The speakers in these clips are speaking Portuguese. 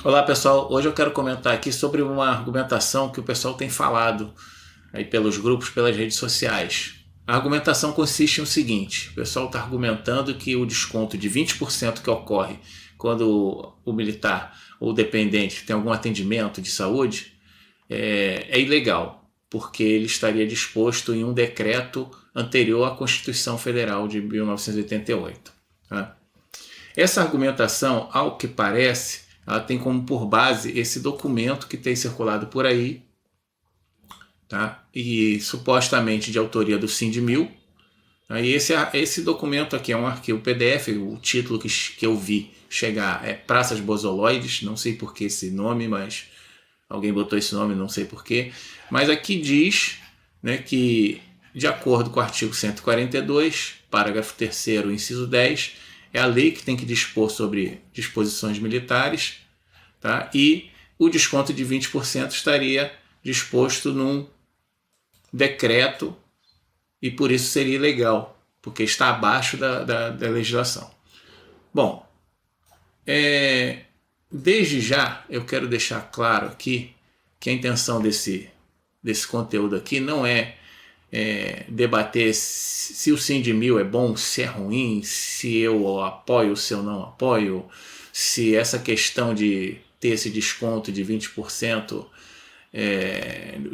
Olá pessoal, hoje eu quero comentar aqui sobre uma argumentação que o pessoal tem falado aí pelos grupos, pelas redes sociais. A argumentação consiste no seguinte: o pessoal está argumentando que o desconto de 20% que ocorre quando o militar ou o dependente tem algum atendimento de saúde é ilegal, porque ele estaria disposto em um decreto anterior à Constituição Federal de 1988. Tá? Essa argumentação, ao que parece, ela tem como por base esse documento que tem circulado por aí, tá? E supostamente de autoria do Sindmil. Tá? E esse documento aqui é um arquivo PDF, o título que eu vi chegar é Praças Bozoloides, não sei por que esse nome, mas alguém botou esse nome, não sei por quê. Mas aqui diz, né, que, de acordo com o artigo 142, parágrafo 3º, inciso 10, é a lei que tem que dispor sobre disposições militares, tá? E o desconto de 20% estaria disposto num decreto e por isso seria ilegal, porque está abaixo da legislação. Bom, desde já eu quero deixar claro aqui que a intenção desse conteúdo aqui não é debater se o Sindmil é bom, se é ruim, se eu apoio, se eu não apoio, se essa questão de ter esse desconto de 20%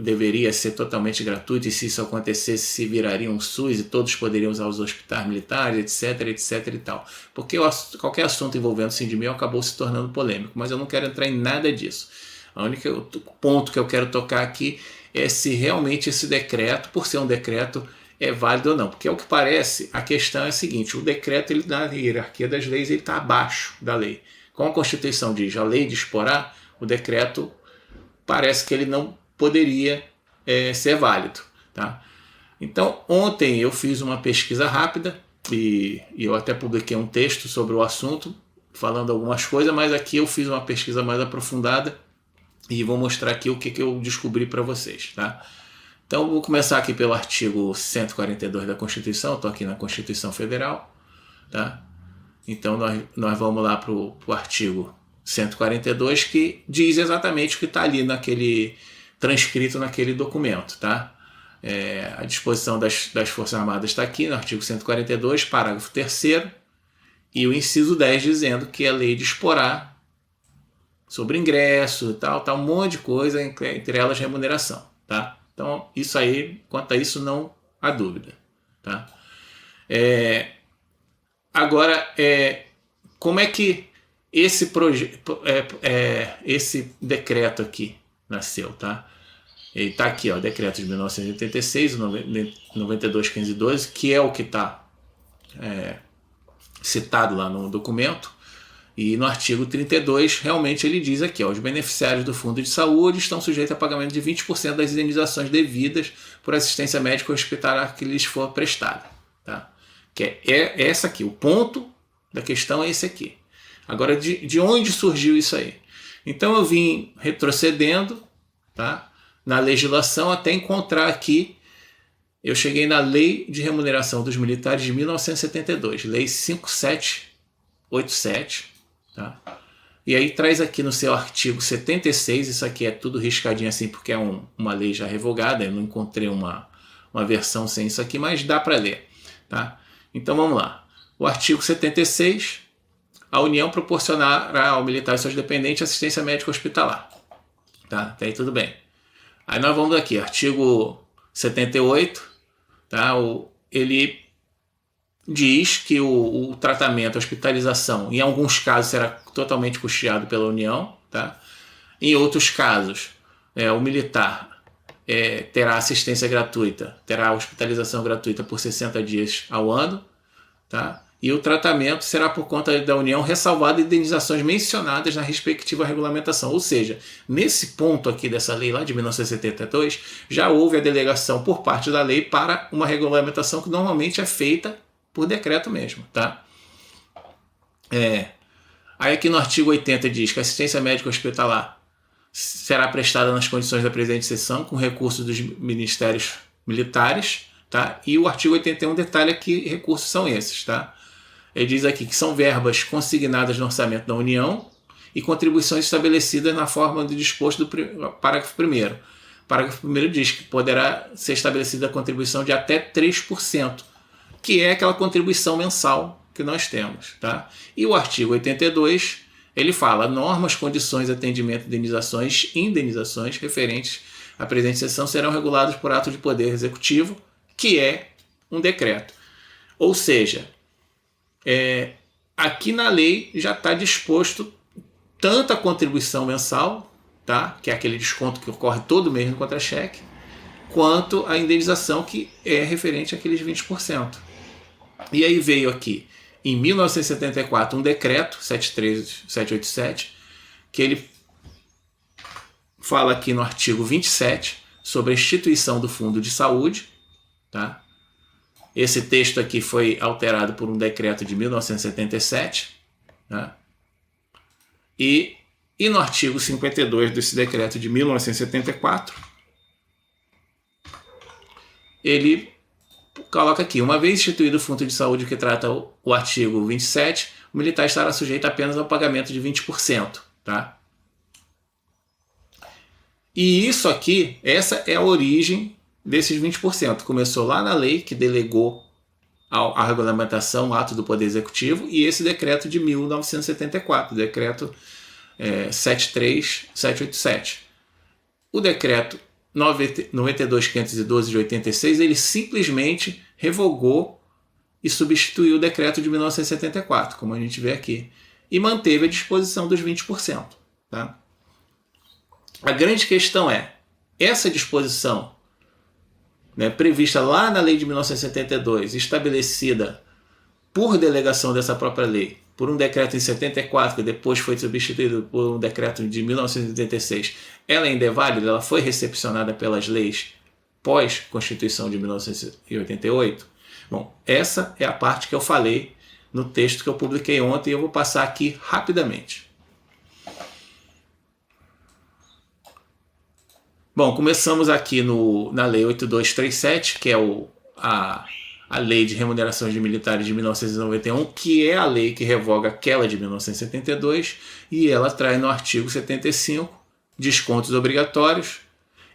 deveria ser totalmente gratuito, e se isso acontecesse, se viraria um SUS e todos poderiam usar os hospitais militares, etc, etc e tal. Porque qualquer assunto envolvendo o Sindmil acabou se tornando polêmico, mas eu não quero entrar em nada disso. O único ponto que eu quero tocar aqui é se realmente esse decreto, por ser um decreto, é válido ou não. Porque, ao que parece, a questão é a seguinte: o decreto, ele, na hierarquia das leis, ele está abaixo da lei. Como a Constituição diz, a lei disporá, o decreto parece que ele não poderia ser válido. Tá? Então, ontem eu fiz uma pesquisa rápida e eu até publiquei um texto sobre o assunto, falando algumas coisas, mas aqui eu fiz uma pesquisa mais aprofundada e vou mostrar aqui o que eu descobri para vocês. Tá? Então, vou começar aqui pelo artigo 142 da Constituição. Estou aqui na Constituição Federal. Tá? Então, nós vamos lá para o artigo 142, que diz exatamente o que está ali transcrito naquele documento. Tá? A disposição das Forças Armadas está aqui no artigo 142, parágrafo 3º, e o inciso 10 dizendo que a lei disporá sobre ingresso, tal, um monte de coisa, entre elas remuneração. Tá? Então, isso aí, quanto a isso, não há dúvida. Tá? Agora, como é que esse decreto aqui nasceu? Tá? Ele está aqui, ó, decreto de 1986, 92.512, que é o que está citado lá no documento. E no artigo 32, realmente ele diz aqui, ó, os beneficiários do Fundo de Saúde estão sujeitos a pagamento de 20% das indenizações devidas por assistência médica hospitalar que lhes for prestada. Tá? Que é essa aqui, o ponto da questão é esse aqui. Agora, de onde surgiu isso aí? Então eu vim retrocedendo, tá, na legislação até encontrar aqui, eu cheguei na Lei de Remuneração dos Militares de 1972, Lei 5787, tá? E aí traz aqui no seu artigo 76, isso aqui é tudo riscadinho assim porque é uma lei já revogada, eu não encontrei uma versão sem isso aqui, mas dá para ler. Tá? Então vamos lá. O artigo 76, a União proporcionará ao militar e seus dependentes assistência médica hospitalar. Tá? Até aí tudo bem. Aí nós vamos aqui, artigo 78, tá? Ele diz que o tratamento, a hospitalização, em alguns casos será totalmente custeado pela União, tá? Em outros casos, o militar terá assistência gratuita, terá hospitalização gratuita por 60 dias ao ano, tá? E o tratamento será por conta da União, ressalvado indenizações mencionadas na respectiva regulamentação. Ou seja, nesse ponto aqui dessa lei lá de 1972, já houve a delegação por parte da lei para uma regulamentação que normalmente é feita por decreto mesmo. Tá? Aí aqui no artigo 80 diz que a assistência médica hospitalar será prestada nas condições da presente seção, com recursos dos ministérios militares. Tá? E o artigo 81 detalha que recursos são esses. Tá? Ele diz aqui que são verbas consignadas no orçamento da União e contribuições estabelecidas na forma do disposto do parágrafo 1º. O parágrafo 1º diz que poderá ser estabelecida a contribuição de até 3%, que é aquela contribuição mensal que nós temos. Tá? E o artigo 82, ele fala normas, condições, atendimento, indenizações referentes à presente seção serão regulados por ato de poder executivo, que é um decreto. Ou seja, aqui na lei já está disposto tanto a contribuição mensal, tá? Que é aquele desconto que ocorre todo mês no contra-cheque, quanto a indenização, que é referente àqueles 20%. E aí veio aqui, em 1974, um decreto, 73787, que ele fala aqui no artigo 27 sobre a instituição do Fundo de Saúde. Tá? Esse texto aqui foi alterado por um decreto de 1977. Tá? E no artigo 52 desse decreto de 1974, ele coloca aqui, uma vez instituído o Fundo de Saúde que trata o artigo 27, o militar estará sujeito apenas ao pagamento de 20%. Tá? E isso aqui, essa é a origem desses 20%. Começou lá na lei que delegou a regulamentação, o ato do Poder Executivo, e esse decreto de 1974, decreto 73787. O decreto 92.512 de 86, ele simplesmente revogou e substituiu o decreto de 1974, como a gente vê aqui, e manteve a disposição dos 20%. Tá? A grande questão é, essa disposição, né, prevista lá na lei de 1972, estabelecida por delegação dessa própria lei, por um decreto em 74, que depois foi substituído por um decreto de 1986, ela ainda é válida, ela foi recepcionada pelas leis pós-Constituição de 1988? Bom, essa é a parte que eu falei no texto que eu publiquei ontem e eu vou passar aqui rapidamente. Bom, começamos aqui na Lei 8237, que é a Lei de Remunerações de Militares de 1991, que é a lei que revoga aquela de 1972, e ela traz no artigo 75 descontos obrigatórios,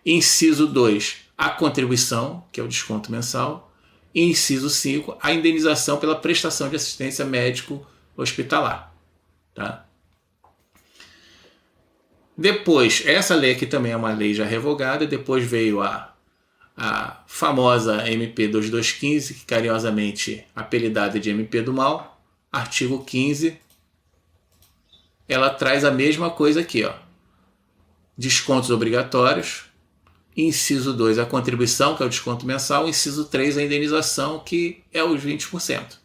inciso 2, a contribuição, que é o desconto mensal, e inciso 5, a indenização pela prestação de assistência médico-hospitalar. Tá? Depois, essa lei aqui também é uma lei já revogada, depois veio a famosa MP 2215, que carinhosamente apelidada de MP do Mal, artigo 15, ela traz a mesma coisa aqui, ó. Descontos obrigatórios, inciso 2, a contribuição, que é o desconto mensal, inciso 3, a indenização, que é os 20%.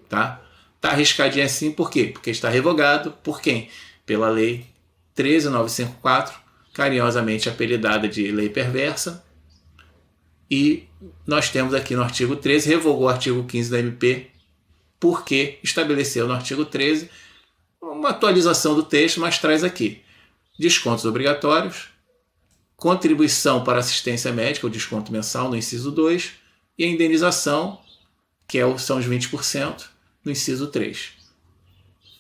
Tá? Tá arriscadinho assim, por quê? Porque está revogado por quem? Pela lei 13.954, carinhosamente apelidada de lei perversa, e nós temos aqui no artigo 13, revogou o artigo 15 da MP, porque estabeleceu no artigo 13 uma atualização do texto, mas traz aqui descontos obrigatórios, contribuição para assistência médica, o desconto mensal no inciso 2, e a indenização, que são os 20%, no inciso 3.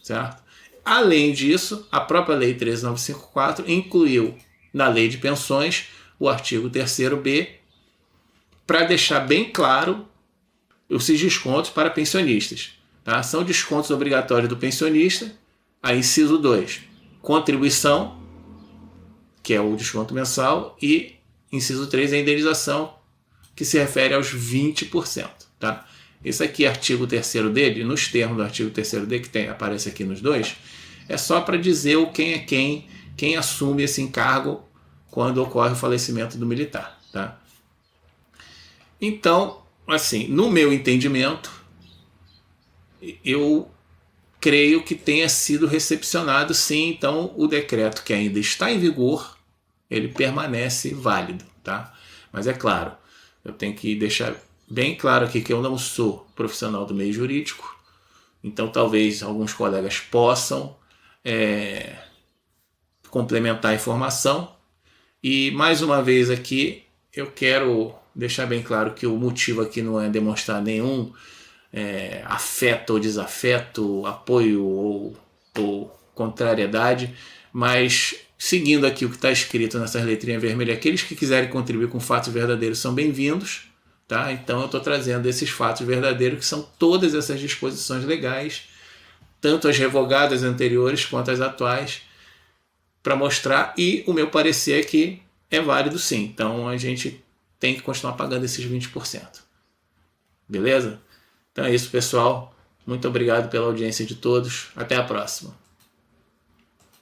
Certo? Além disso, a própria Lei 13.954 incluiu na Lei de Pensões o artigo 3º-B, para deixar bem claro esses descontos para pensionistas. Tá? São descontos obrigatórios do pensionista, a inciso 2, contribuição, que é o desconto mensal, e inciso 3, a indenização, que se refere aos 20%. Tá? Esse aqui é artigo 3º-D, nos termos do artigo 3º-D, que aparece aqui nos dois, é só para dizer o quem é quem assume esse encargo quando ocorre o falecimento do militar. Tá? Então, assim, no meu entendimento, eu creio que tenha sido recepcionado sim, então o decreto que ainda está em vigor, ele permanece válido, tá? Mas é claro, eu tenho que deixar bem claro aqui que eu não sou profissional do meio jurídico, então talvez alguns colegas possam complementar a informação, e mais uma vez aqui eu quero deixar bem claro que o motivo aqui não é demonstrar nenhum afeto ou desafeto, apoio ou contrariedade, mas seguindo aqui o que está escrito nessas letrinhas vermelhas, aqueles que quiserem contribuir com fatos verdadeiros são bem-vindos, tá? Então eu estou trazendo esses fatos verdadeiros, que são todas essas disposições legais, tanto as revogadas anteriores quanto as atuais, para mostrar, e o meu parecer é que é válido sim. Então a gente tem que continuar pagando esses 20%. Beleza? Então é isso, pessoal. Muito obrigado pela audiência de todos. Até a próxima.